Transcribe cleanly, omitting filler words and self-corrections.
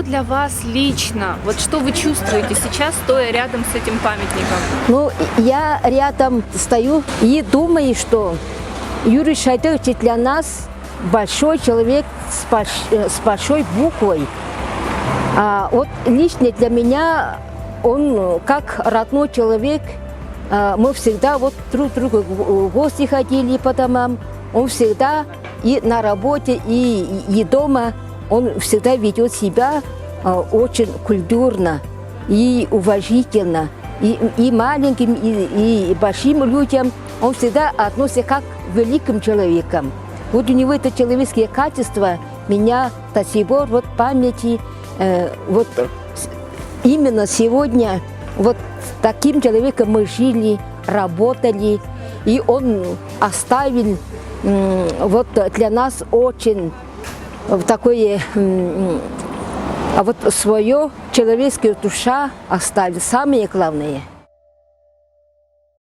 для вас лично? Вот что вы чувствуете сейчас, стоя рядом с этим памятником? Ну, я рядом стою и думаю, что Юрий Шайдарович для нас большой человек с большой буквой. А вот лично для меня он как родной человек. Мы всегда вот друг к другу в гости ходили по домам. Он всегда и на работе, и дома, он всегда ведет себя очень культурно и уважительно. И маленьким, и большим людям он всегда относится как к великим человекам. Вот у него это человеческие качества меня до сих пор вот в памяти, вот именно сегодня вот таким человеком мы жили, работали, и он оставил вот для нас очень такое, вот свое человеческая душа оставил, самое главное.